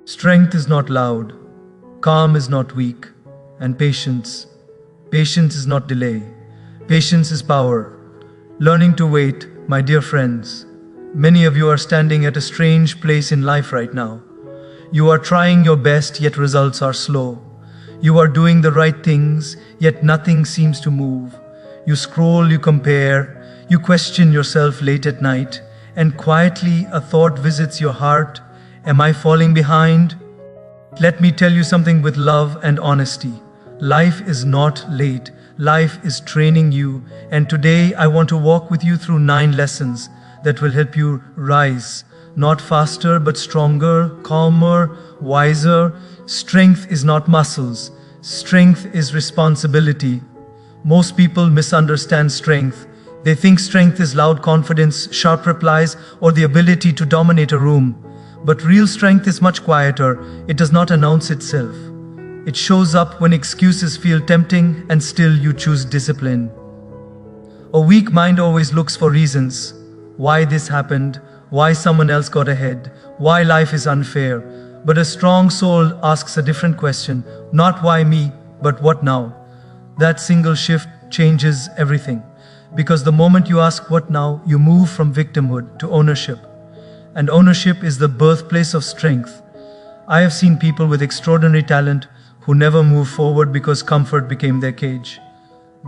Strength is not loud, calm is not weak, and patience is not delay. Patience is power. Learning to wait, my dear friends. Many of you are standing at a strange place in life right now. You are trying your best, yet results are slow. You are doing the right things, yet nothing seems to move. You scroll, you compare, you question yourself late at night, and quietly a thought visits your heart. Am I falling behind? Let me tell you something with love and honesty. Life is not late. Life is training you, and today I want to walk with you through 9 lessons that will help you rise. Not faster, but stronger, calmer, wiser. Strength is not muscles. Strength is responsibility. Most people misunderstand strength. They think strength is loud confidence, sharp replies, or the ability to dominate a room. But real strength is much quieter. It does not announce itself. It shows up when excuses feel tempting and still you choose discipline. A weak mind always looks for reasons. Why this happened, why someone else got ahead, why life is unfair. But a strong soul asks a different question. Not why me, but what now? That single shift changes everything. Because the moment you ask what now, you move from victimhood to ownership. And ownership is the birthplace of strength. I have seen people with extraordinary talent who never moved forward because comfort became their cage.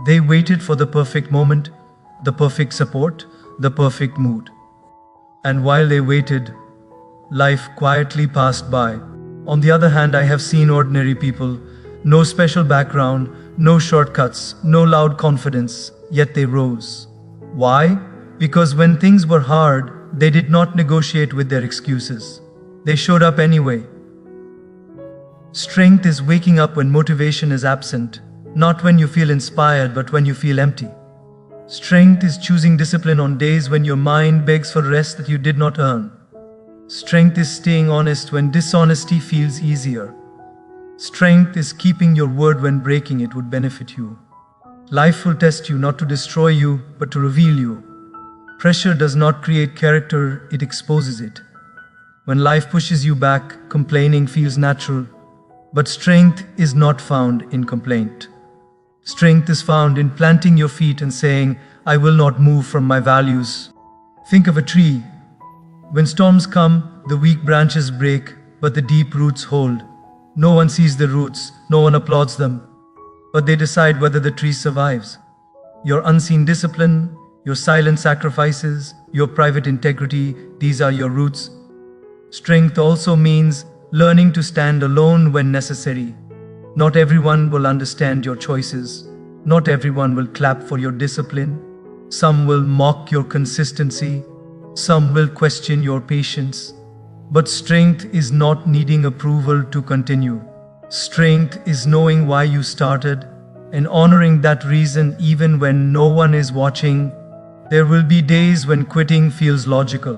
They waited for the perfect moment, the perfect support, the perfect mood. And while they waited, life quietly passed by. On the other hand, I have seen ordinary people, no special background, no shortcuts, no loud confidence, yet they rose. Why? Because when things were hard, they did not negotiate with their excuses. They showed up anyway. Strength is waking up when motivation is absent, not when you feel inspired, but when you feel empty. Strength is choosing discipline on days when your mind begs for rest that you did not earn. Strength is staying honest when dishonesty feels easier. Strength is keeping your word when breaking it would benefit you. Life will test you not to destroy you, but to reveal you. Pressure does not create character, it exposes it. When life pushes you back, complaining feels natural. But strength is not found in complaint. Strength is found in planting your feet and saying, I will not move from my values. Think of a tree. When storms come, the weak branches break, but the deep roots hold. No one sees the roots, no one applauds them, but they decide whether the tree survives. Your unseen discipline, your silent sacrifices, your private integrity, these are your roots. Strength also means learning to stand alone when necessary. Not everyone will understand your choices. Not everyone will clap for your discipline. Some will mock your consistency. Some will question your patience. But strength is not needing approval to continue. Strength is knowing why you started and honoring that reason even when no one is watching. There will be days when quitting feels logical,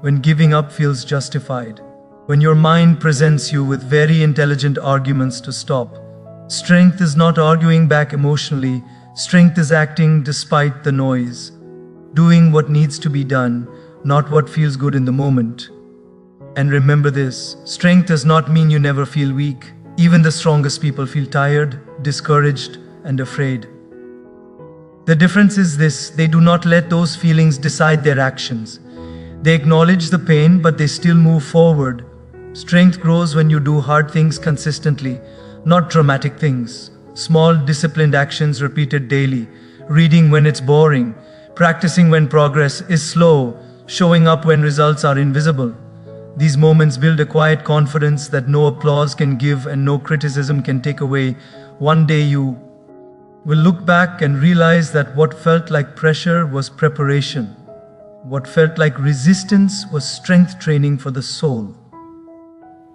when giving up feels justified, when your mind presents you with very intelligent arguments to stop. Strength is not arguing back emotionally. Strength is acting despite the noise, doing what needs to be done, not what feels good in the moment. And remember this, strength does not mean you never feel weak. Even the strongest people feel tired, discouraged, and afraid. The difference is this, they do not let those feelings decide their actions. They acknowledge the pain, but they still move forward. Strength grows when you do hard things consistently, not dramatic things. Small, disciplined actions repeated daily. Reading when it's boring, practicing when progress is slow, showing up when results are invisible. These moments build a quiet confidence that no applause can give and no criticism can take away. One day you will look back and realize that what felt like pressure was preparation. What felt like resistance was strength training for the soul.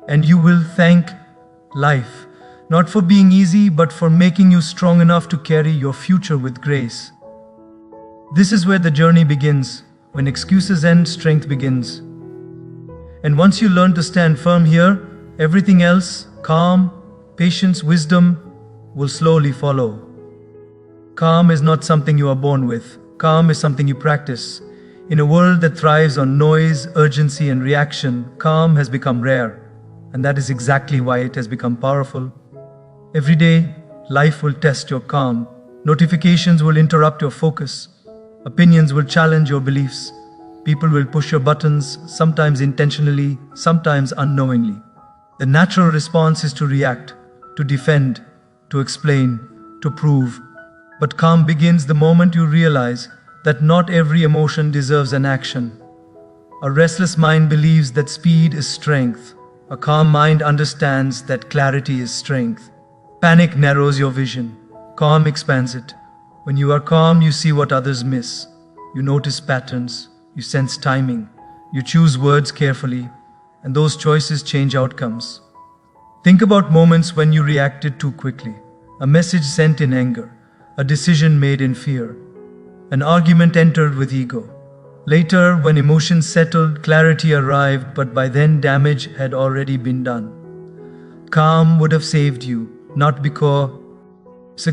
And you will thank life, not for being easy, but for making you strong enough to carry your future with grace. This is where the journey begins. When excuses end, strength begins. And once you learn to stand firm here, everything else, calm, patience, wisdom, will slowly follow. Calm is not something you are born with. Calm is something you practice. In a world that thrives on noise, urgency, and reaction, calm has become rare. And that is exactly why it has become powerful. Every day, life will test your calm. Notifications will interrupt your focus. Opinions will challenge your beliefs. People will push your buttons, sometimes intentionally, sometimes unknowingly. The natural response is to react, to defend, to explain, to prove. But calm begins the moment you realize that not every emotion deserves an action. A restless mind believes that speed is strength. A calm mind understands that clarity is strength. Panic narrows your vision. Calm expands it. When you are calm, you see what others miss. You notice patterns. You sense timing. You choose words carefully. And those choices change outcomes. Think about moments when you reacted too quickly. A message sent in anger. A decision made in fear. An argument entered with ego. Later, when emotions settled, clarity arrived, but by then damage had already been done. Calm would have saved you, not because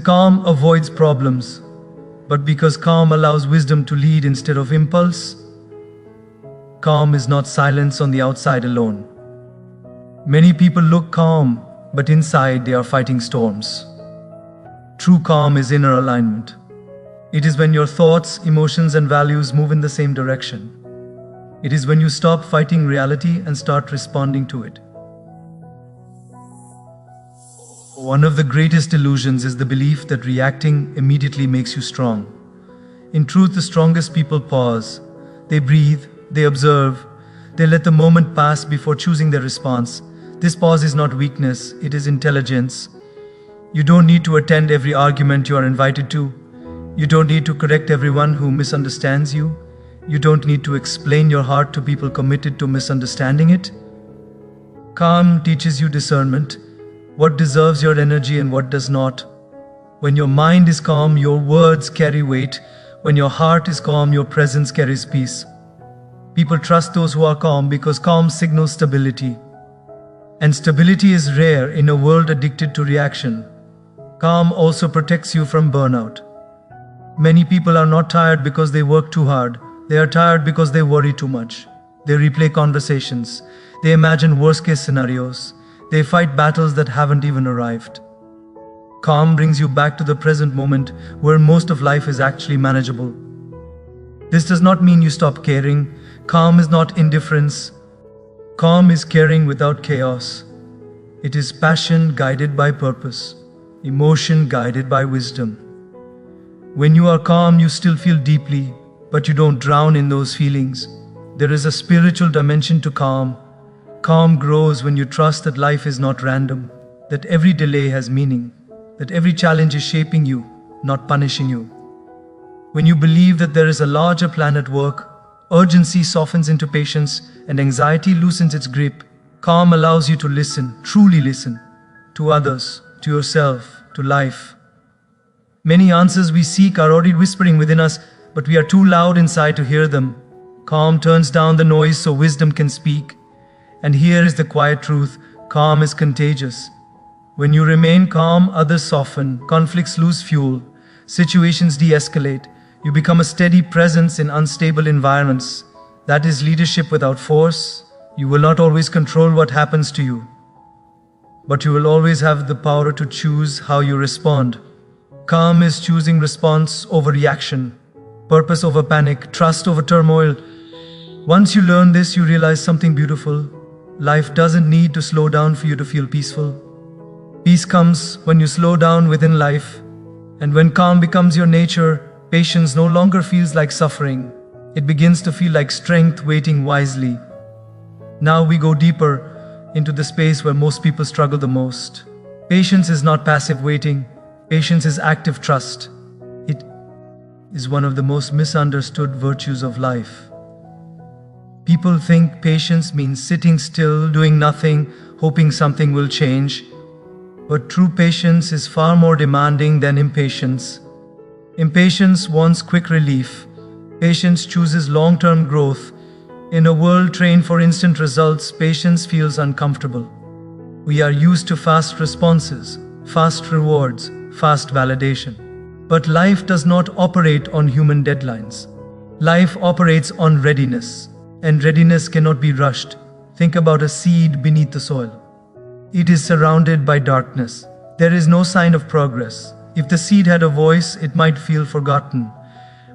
calm avoids problems, but because calm allows wisdom to lead instead of impulse. Calm is not silence on the outside alone. Many people look calm, but inside they are fighting storms. True calm is inner alignment. It is when your thoughts, emotions, and values move in the same direction. It is when you stop fighting reality and start responding to it. One of the greatest illusions is the belief that reacting immediately makes you strong. In truth, the strongest people pause. They breathe, they observe, they let the moment pass before choosing their response. This pause is not weakness, it is intelligence. You don't need to attend every argument you are invited to. You don't need to correct everyone who misunderstands you. You don't need to explain your heart to people committed to misunderstanding it. Calm teaches you discernment, what deserves your energy and what does not. When your mind is calm, your words carry weight. When your heart is calm, your presence carries peace. People trust those who are calm because calm signals stability. And stability is rare in a world addicted to reaction. Calm also protects you from burnout. Many people are not tired because they work too hard. They are tired because they worry too much. They replay conversations. They imagine worst-case scenarios. They fight battles that haven't even arrived. Calm brings you back to the present moment where most of life is actually manageable. This does not mean you stop caring. Calm is not indifference. Calm is caring without chaos. It is passion guided by purpose, emotion guided by wisdom. When you are calm, you still feel deeply, but you don't drown in those feelings. There is a spiritual dimension to calm. Calm grows when you trust that life is not random, that every delay has meaning, that every challenge is shaping you, not punishing you. When you believe that there is a larger plan at work, urgency softens into patience and anxiety loosens its grip. Calm allows you to listen, truly listen, to others, to yourself, to life. Many answers we seek are already whispering within us, but we are too loud inside to hear them. Calm turns down the noise so wisdom can speak. And here is the quiet truth: calm is contagious. When you remain calm, others soften, conflicts lose fuel, situations de-escalate. You become a steady presence in unstable environments. That is leadership without force. You will not always control what happens to you, but you will always have the power to choose how you respond. Calm is choosing response over reaction, purpose over panic, trust over turmoil. Once you learn this, you realize something beautiful. Life doesn't need to slow down for you to feel peaceful. Peace comes when you slow down within life. And when calm becomes your nature, patience no longer feels like suffering. It begins to feel like strength waiting wisely. Now we go deeper into the space where most people struggle the most. Patience is not passive waiting. Patience is active trust. It is one of the most misunderstood virtues of life. People think patience means sitting still, doing nothing, hoping something will change. But true patience is far more demanding than impatience. Impatience wants quick relief. Patience chooses long-term growth. In a world trained for instant results, patience feels uncomfortable. We are used to fast responses, fast rewards, fast validation. But life does not operate on human deadlines. Life operates on readiness, and readiness cannot be rushed. Think about a seed beneath the soil. It is surrounded by darkness. There is no sign of progress. If the seed had a voice, it might feel forgotten.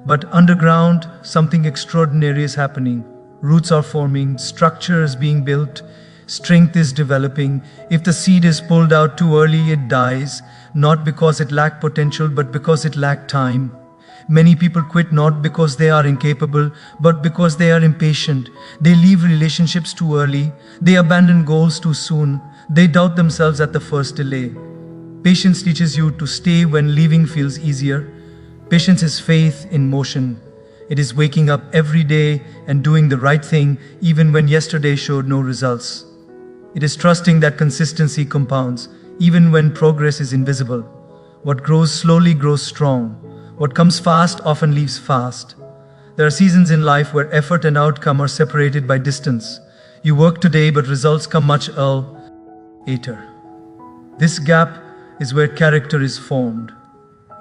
But underground, something extraordinary is happening. Roots are forming, structure is being built, strength is developing. If the seed is pulled out too early, it dies, not because it lacked potential, but because it lacked time. Many people quit not because they are incapable, but because they are impatient. They leave relationships too early. They abandon goals too soon. They doubt themselves at the first delay. Patience teaches you to stay when leaving feels easier. Patience is faith in motion. It is waking up every day and doing the right thing even when yesterday showed no results. It is trusting that consistency compounds even when progress is invisible. What grows slowly grows strong. What comes fast often leaves fast. There are seasons in life where effort and outcome are separated by distance. You work today, but results come much later. This gap is where character is formed.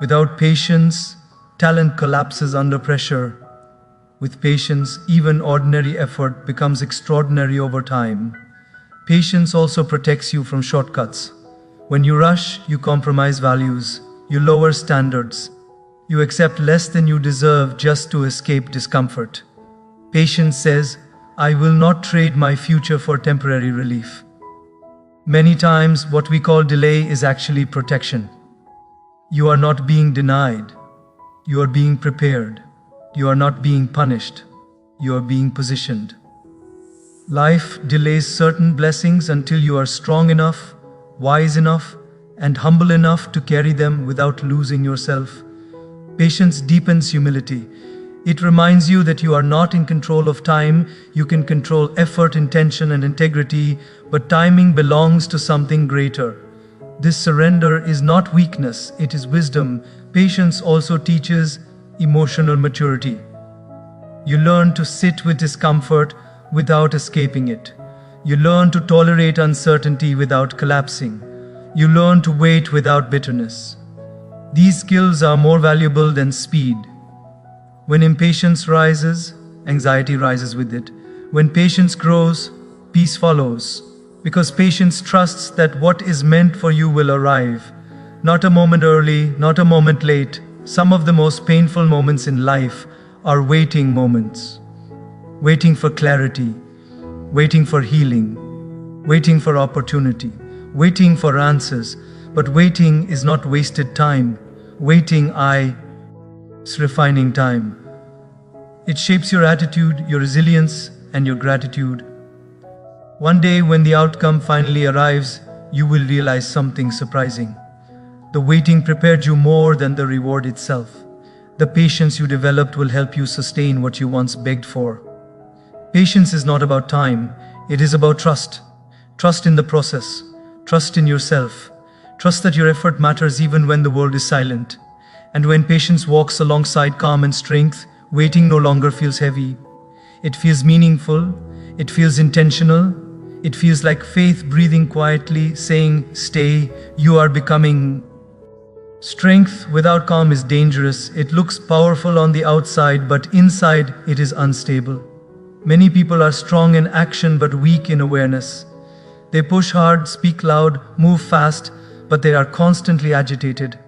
Without patience, talent collapses under pressure. With patience, even ordinary effort becomes extraordinary over time. Patience also protects you from shortcuts. When you rush, you compromise values. You lower standards. You accept less than you deserve just to escape discomfort. Patience says, I will not trade my future for temporary relief. Many times, what we call delay is actually protection. You are not being denied. You are being prepared. You are not being punished. You are being positioned. Life delays certain blessings until you are strong enough, wise enough, and humble enough to carry them without losing yourself. Patience deepens humility. It reminds you that you are not in control of time. You can control effort, intention, and integrity, but timing belongs to something greater. This surrender is not weakness, it is wisdom. Patience also teaches emotional maturity. You learn to sit with discomfort without escaping it. You learn to tolerate uncertainty without collapsing. You learn to wait without bitterness. These skills are more valuable than speed. When impatience rises, anxiety rises with it. When patience grows, peace follows. Because patience trusts that what is meant for you will arrive. Not a moment early, not a moment late. Some of the most painful moments in life are waiting moments. Waiting for clarity, waiting for healing, waiting for opportunity, waiting for answers. But waiting is not wasted time. Waiting is refining time. It shapes your attitude, your resilience, and your gratitude. One day when the outcome finally arrives, you will realize something surprising. The waiting prepared you more than the reward itself. The patience you developed will help you sustain what you once begged for. Patience is not about time, it is about trust. Trust in the process. Trust in yourself. Trust that your effort matters even when the world is silent. And when patience walks alongside calm and strength, waiting no longer feels heavy. It feels meaningful. It feels intentional. It feels like faith breathing quietly, saying, stay, you are becoming. Strength without calm is dangerous. It looks powerful on the outside, but inside it is unstable. Many people are strong in action but weak in awareness. They push hard, speak loud, move fast, but they are constantly agitated.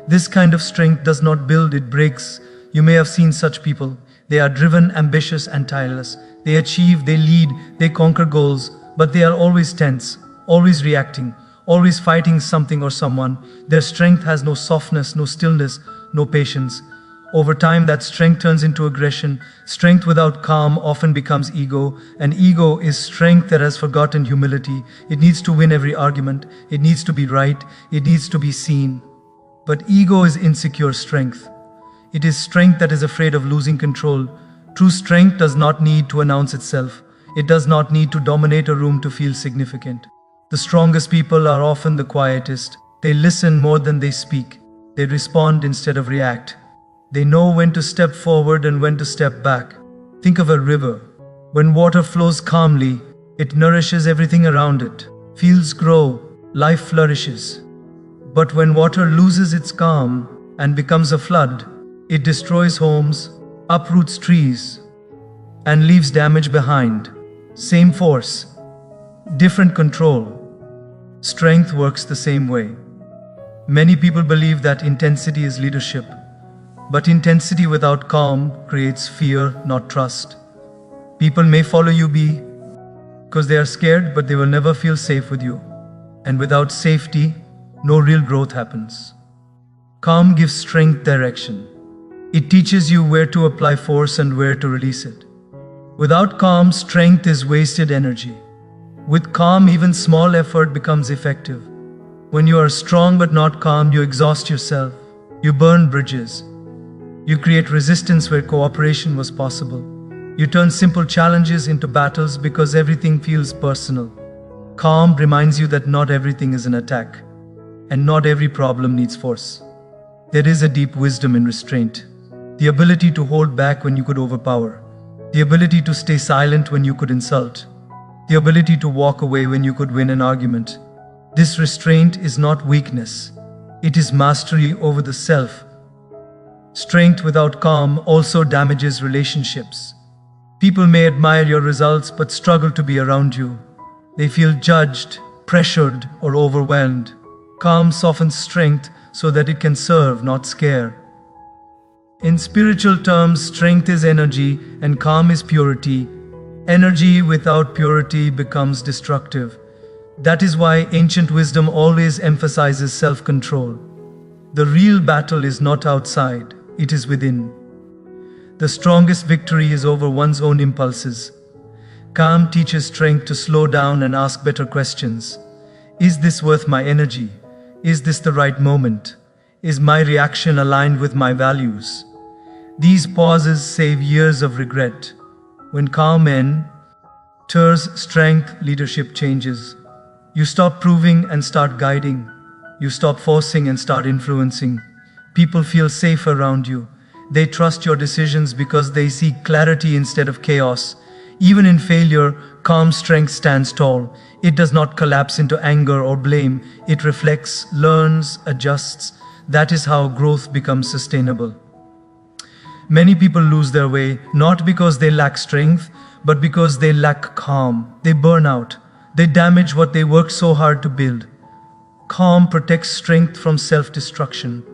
This kind of strength does not build, it breaks. You may have seen such people. They are driven, ambitious, and tireless. They achieve, they lead, they conquer goals, but they are always tense, always reacting, always fighting something or someone. Their strength has no softness, no stillness, no patience. Over time, that strength turns into aggression. Strength without calm often becomes ego, and ego is strength that has forgotten humility. It needs to win every argument. It needs to be right. It needs to be seen. But ego is insecure strength. It is strength that is afraid of losing control. True strength does not need to announce itself. It does not need to dominate a room to feel significant. The strongest people are often the quietest. They listen more than they speak. They respond instead of react. They know when to step forward and when to step back. Think of a river. When water flows calmly, it nourishes everything around it. Fields grow, life flourishes. But when water loses its calm and becomes a flood, it destroys homes, uproots trees, and leaves damage behind. Same force, different control. Strength works the same way. Many people believe that intensity is leadership, but intensity without calm creates fear, not trust. People may follow you because they are scared, but they will never feel safe with you. And without safety, no real growth happens. Calm gives strength direction. It teaches you where to apply force and where to release it. Without calm, strength is wasted energy. With calm, even small effort becomes effective. When you are strong but not calm, you exhaust yourself. You burn bridges. You create resistance where cooperation was possible. You turn simple challenges into battles because everything feels personal. Calm reminds you that not everything is an attack, and not every problem needs force. There is a deep wisdom in restraint. The ability to hold back when you could overpower. The ability to stay silent when you could insult. The ability to walk away when you could win an argument. This restraint is not weakness. It is mastery over the self. Strength without calm also damages relationships. People may admire your results but struggle to be around you. They feel judged, pressured, or overwhelmed. Calm softens strength so that it can serve, not scare. In spiritual terms, strength is energy and calm is purity. Energy without purity becomes destructive. That is why ancient wisdom always emphasizes self-control. The real battle is not outside, it is within. The strongest victory is over one's own impulses. Calm teaches strength to slow down and ask better questions. Is this worth my energy? Is this the right moment? Is my reaction aligned with my values? These pauses save years of regret. When calm enters strength, leadership changes. You stop proving and start guiding. You stop forcing and start influencing. People feel safe around you. They trust your decisions because they see clarity instead of chaos. Even in failure, calm strength stands tall. It does not collapse into anger or blame. It reflects, learns, adjusts. That is how growth becomes sustainable. Many people lose their way, not because they lack strength, but because they lack calm. They burn out. They damage what they worked so hard to build. Calm protects strength from self-destruction.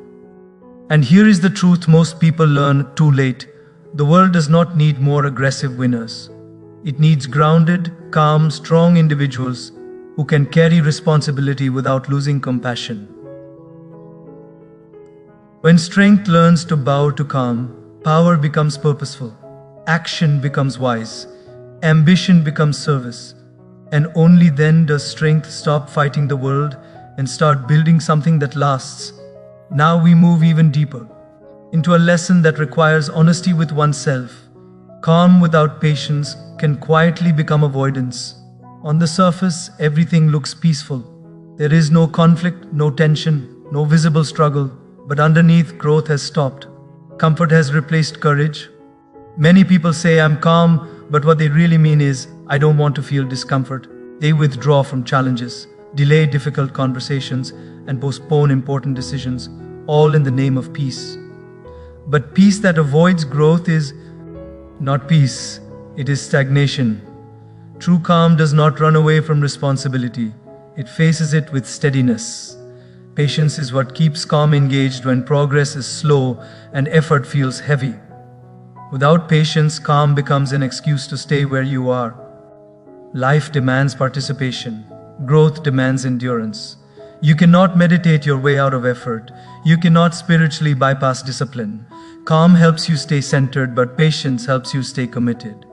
And here is the truth most people learn too late. The world does not need more aggressive winners. It needs grounded, calm, strong individuals who can carry responsibility without losing compassion. When strength learns to bow to calm, power becomes purposeful, action becomes wise, ambition becomes service, and only then does strength stop fighting the world and start building something that lasts. Now we move even deeper, into a lesson that requires honesty with oneself. Calm without patience can quietly become avoidance. On the surface, everything looks peaceful. There is no conflict, no tension, no visible struggle, but underneath, growth has stopped. Comfort has replaced courage. Many people say, I'm calm, but what they really mean is, I don't want to feel discomfort. They withdraw from challenges, delay difficult conversations, and postpone important decisions, all in the name of peace. But peace that avoids growth is not peace, it is stagnation. True calm does not run away from responsibility, it faces it with steadiness. Patience is what keeps calm engaged when progress is slow and effort feels heavy. Without patience, calm becomes an excuse to stay where you are. Life demands participation. Growth demands endurance. You cannot meditate your way out of effort. You cannot spiritually bypass discipline. Calm helps you stay centered, but patience helps you stay committed.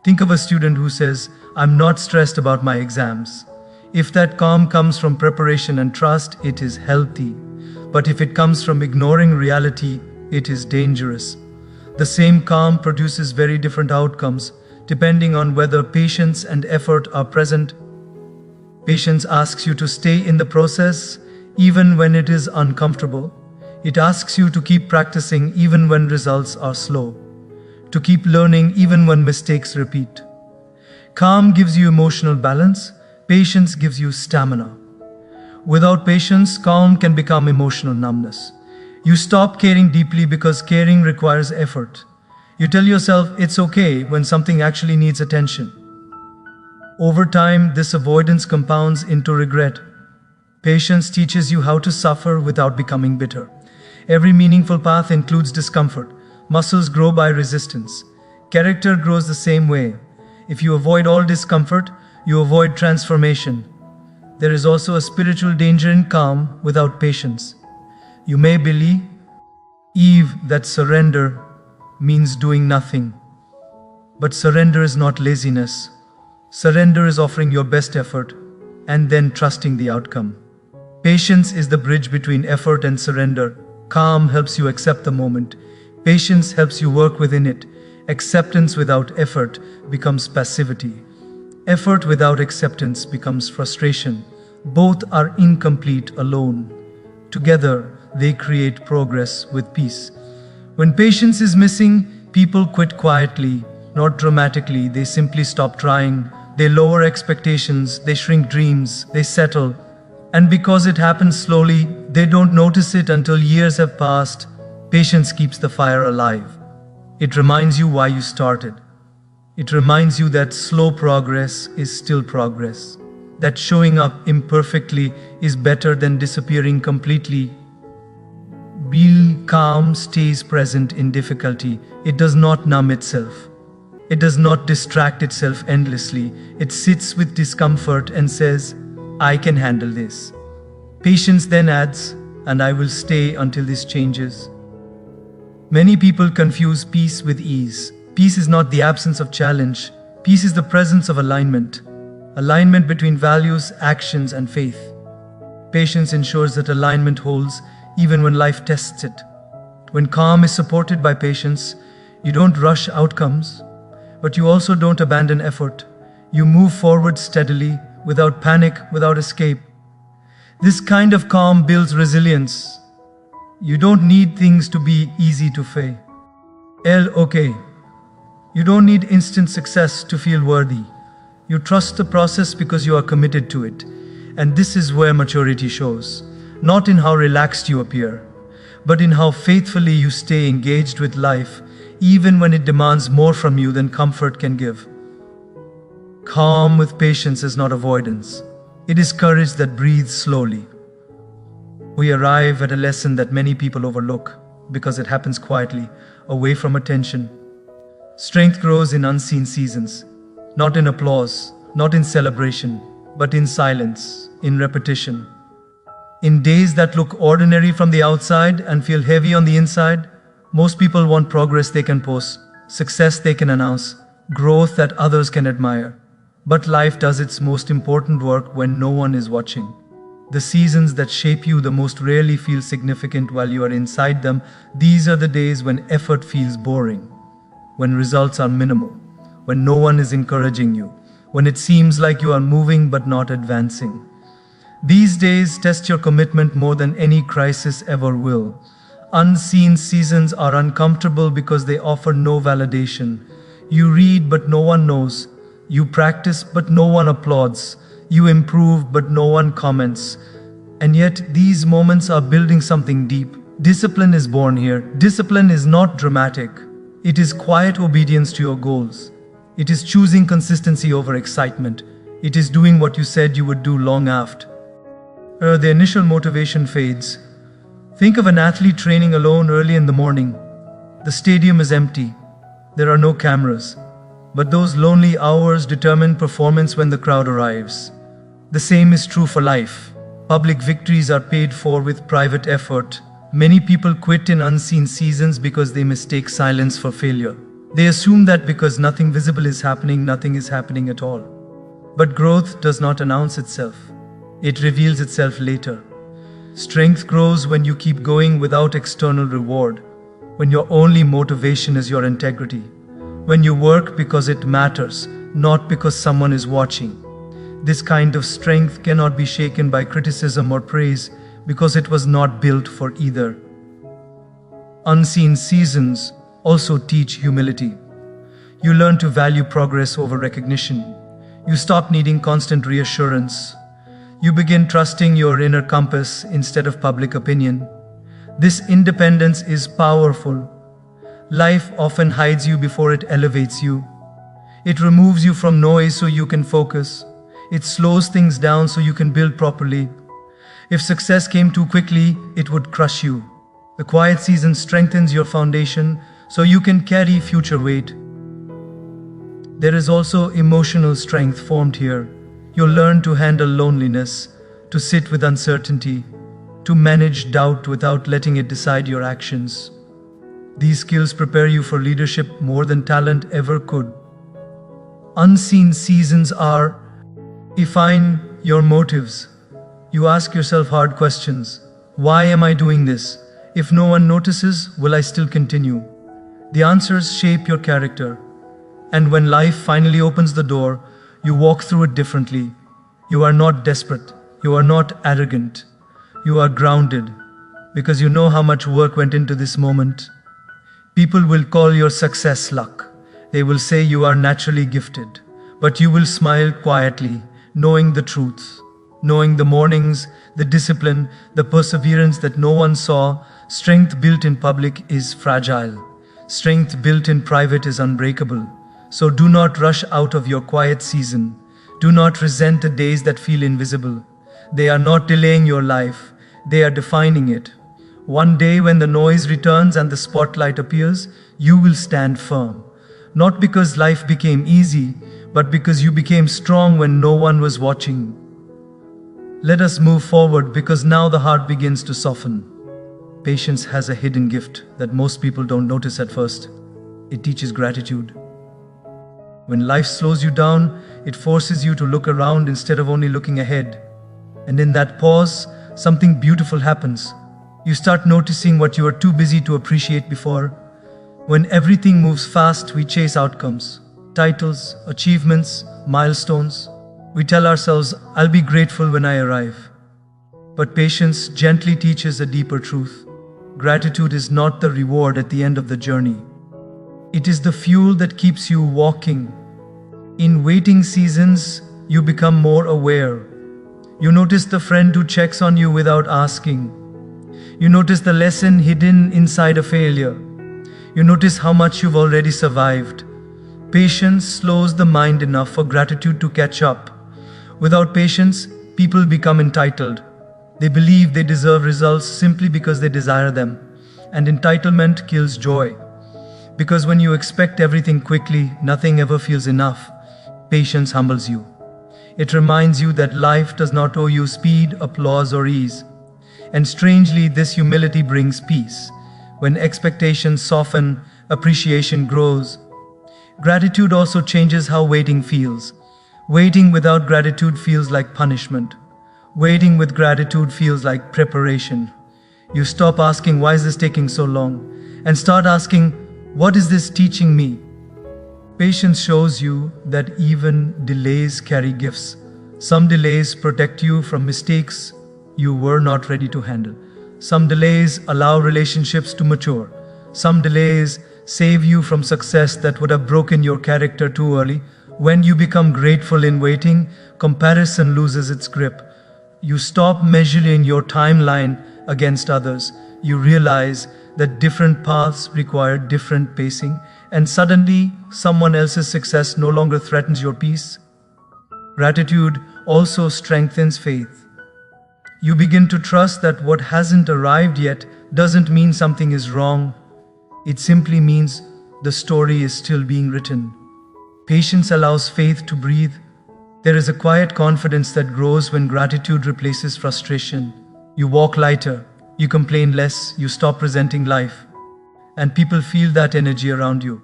Think of a student who says, I'm not stressed about my exams. If that calm comes from preparation and trust, it is healthy. But if it comes from ignoring reality, it is dangerous. The same calm produces very different outcomes, depending on whether patience and effort are present. Patience asks you to stay in the process, even when it is uncomfortable. It asks you to keep practicing even when results are slow, to keep learning even when mistakes repeat. Calm gives you emotional balance, patience gives you stamina. Without patience, calm can become emotional numbness. You stop caring deeply because caring requires effort. You tell yourself it's okay when something actually needs attention. Over time, this avoidance compounds into regret. Patience teaches you how to suffer without becoming bitter. Every meaningful path includes discomfort. Muscles grow by resistance. Character grows the same way. If you avoid all discomfort, you avoid transformation. There is also a spiritual danger in calm without patience. You may believe that surrender means doing nothing. But surrender is not laziness. Surrender is offering your best effort and then trusting the outcome. Patience is the bridge between effort and surrender. Calm helps you accept the moment. Patience helps you work within it. Acceptance without effort becomes passivity. Effort without acceptance becomes frustration. Both are incomplete alone. Together, they create progress with peace. When patience is missing, people quit quietly, not dramatically. They simply stop trying. They lower expectations, they shrink dreams, they settle. And because it happens slowly, they don't notice it until years have passed. Patience keeps the fire alive. It reminds you why you started. It reminds you that slow progress is still progress. That showing up imperfectly is better than disappearing completely. Real calm stays present in difficulty. It does not numb itself. It does not distract itself endlessly. It sits with discomfort and says, I can handle this. Patience then adds, and I will stay until this changes. Many people confuse peace with ease. Peace is not the absence of challenge. Peace is the presence of alignment. Alignment between values, actions, and faith. Patience ensures that alignment holds even when life tests it. When calm is supported by patience, you don't rush outcomes, but you also don't abandon effort. You move forward steadily, without panic, without escape. This kind of calm builds resilience. You don't need things to be easy to fail. Okay. You don't need instant success to feel worthy. You trust the process because you are committed to it. And this is where maturity shows. Not in how relaxed you appear, but in how faithfully you stay engaged with life, even when it demands more from you than comfort can give. Calm with patience is not avoidance. It is courage that breathes slowly. We arrive at a lesson that many people overlook because it happens quietly, away from attention. Strength grows in unseen seasons, not in applause, not in celebration, but in silence, in repetition. In days that look ordinary from the outside and feel heavy on the inside, most people want progress they can post, success they can announce, growth that others can admire. But life does its most important work when no one is watching. The seasons that shape you the most rarely feel significant while you are inside them. These are the days when effort feels boring, when results are minimal, when no one is encouraging you, when it seems like you are moving but not advancing. These days test your commitment more than any crisis ever will. Unseen seasons are uncomfortable because they offer no validation. You read but no one knows. You practice but no one applauds. You improve but no one comments. And yet these moments are building something deep. Discipline is born here. Discipline is not dramatic. It is quiet obedience to your goals. It is choosing consistency over excitement. It is doing what you said you would do long after the initial motivation fades. Think of an athlete training alone early in the morning. The stadium is empty. There are no cameras. But those lonely hours determine performance when the crowd arrives. The same is true for life. Public victories are paid for with private effort. Many people quit in unseen seasons because they mistake silence for failure. They assume that because nothing visible is happening, nothing is happening at all. But growth does not announce itself. It reveals itself later. Strength grows when you keep going without external reward, when your only motivation is your integrity, when you work because it matters, not because someone is watching. This kind of strength cannot be shaken by criticism or praise because it was not built for either. Unseen seasons also teach humility. You learn to value progress over recognition. You stop needing constant reassurance. You begin trusting your inner compass instead of public opinion. This independence is powerful. Life often hides you before it elevates you. It removes you from noise so you can focus. It slows things down so you can build properly. If success came too quickly, it would crush you. The quiet season strengthens your foundation so you can carry future weight. There is also emotional strength formed here. You'll learn to handle loneliness, to sit with uncertainty, to manage doubt without letting it decide your actions. These skills prepare you for leadership more than talent ever could. Unseen seasons are: define your motives. You ask yourself hard questions. Why am I doing this? If no one notices, will I still continue? The answers shape your character. And when life finally opens the door, you walk through it differently. You are not desperate. You are not arrogant. You are grounded because you know how much work went into this moment. People will call your success luck. They will say you are naturally gifted. But you will smile quietly, knowing the truth. Knowing the mornings, the discipline, the perseverance that no one saw. Strength built in public is fragile. Strength built in private is unbreakable. So do not rush out of your quiet season. Do not resent the days that feel invisible. They are not delaying your life. They are defining it. One day when the noise returns and the spotlight appears, you will stand firm. Not because life became easy, but because you became strong when no one was watching. Let us move forward because now the heart begins to soften. Patience has a hidden gift that most people don't notice at first. It teaches gratitude. When life slows you down, it forces you to look around instead of only looking ahead. And in that pause, something beautiful happens. You start noticing what you were too busy to appreciate before. When everything moves fast, we chase outcomes, titles, achievements, milestones. We tell ourselves, I'll be grateful when I arrive. But patience gently teaches a deeper truth. Gratitude is not the reward at the end of the journey. It is the fuel that keeps you walking. In waiting seasons, you become more aware. You notice the friend who checks on you without asking. You notice the lesson hidden inside a failure. You notice how much you've already survived. Patience slows the mind enough for gratitude to catch up. Without patience, people become entitled. They believe they deserve results simply because they desire them. And entitlement kills joy. Because when you expect everything quickly, nothing ever feels enough. Patience humbles you. It reminds you that life does not owe you speed, applause, or ease. And strangely, this humility brings peace. When expectations soften, appreciation grows. Gratitude also changes how waiting feels. Waiting without gratitude feels like punishment. Waiting with gratitude feels like preparation. You stop asking, why is this taking so long? And start asking, what is this teaching me? Patience shows you that even delays carry gifts. Some delays protect you from mistakes you were not ready to handle. Some delays allow relationships to mature. Some delays save you from success that would have broken your character too early. When you become grateful in waiting, comparison loses its grip. You stop measuring your timeline against others. You realize that different paths require different pacing, and suddenly someone else's success no longer threatens your peace. Gratitude also strengthens faith. You begin to trust that what hasn't arrived yet doesn't mean something is wrong. It simply means the story is still being written. Patience allows faith to breathe. There is a quiet confidence that grows when gratitude replaces frustration. You walk lighter, you complain less, you stop resenting life. And people feel that energy around you.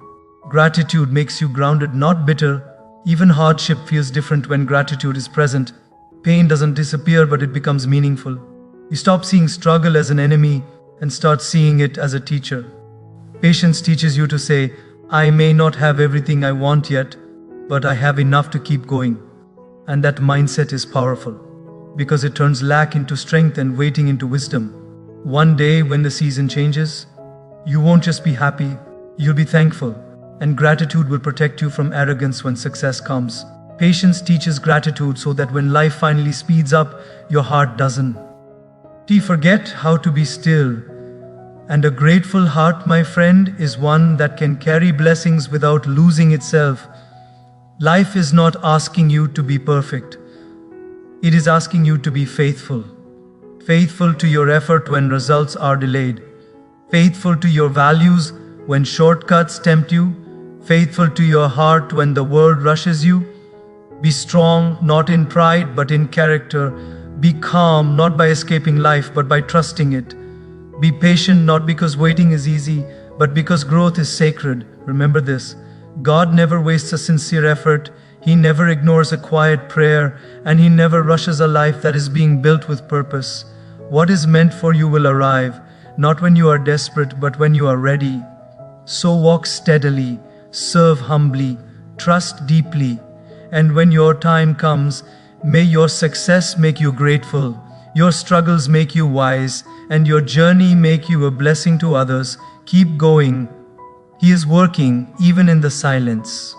Gratitude makes you grounded, not bitter. Even hardship feels different when gratitude is present. Pain doesn't disappear, but it becomes meaningful. You stop seeing struggle as an enemy and start seeing it as a teacher. Patience teaches you to say, I may not have everything I want yet, but I have enough to keep going. And that mindset is powerful, because it turns lack into strength and waiting into wisdom. One day when the season changes, you won't just be happy, you'll be thankful. And gratitude will protect you from arrogance when success comes. Patience teaches gratitude so that when life finally speeds up, your heart doesn't. Forget how to be still. And a grateful heart, my friend, is one that can carry blessings without losing itself. Life is not asking you to be perfect. It is asking you to be faithful. Faithful to your effort when results are delayed. Faithful to your values when shortcuts tempt you. Faithful to your heart when the world rushes you. Be strong, not in pride, but in character. Be calm, not by escaping life, but by trusting it. Be patient, not because waiting is easy, but because growth is sacred. Remember this: God never wastes a sincere effort. He never ignores a quiet prayer, and He never rushes a life that is being built with purpose. What is meant for you will arrive, not when you are desperate, but when you are ready. So walk steadily, serve humbly, trust deeply, and when your time comes, may your success make you grateful, your struggles make you wise, and your journey make you a blessing to others. Keep going. He is working even in the silence.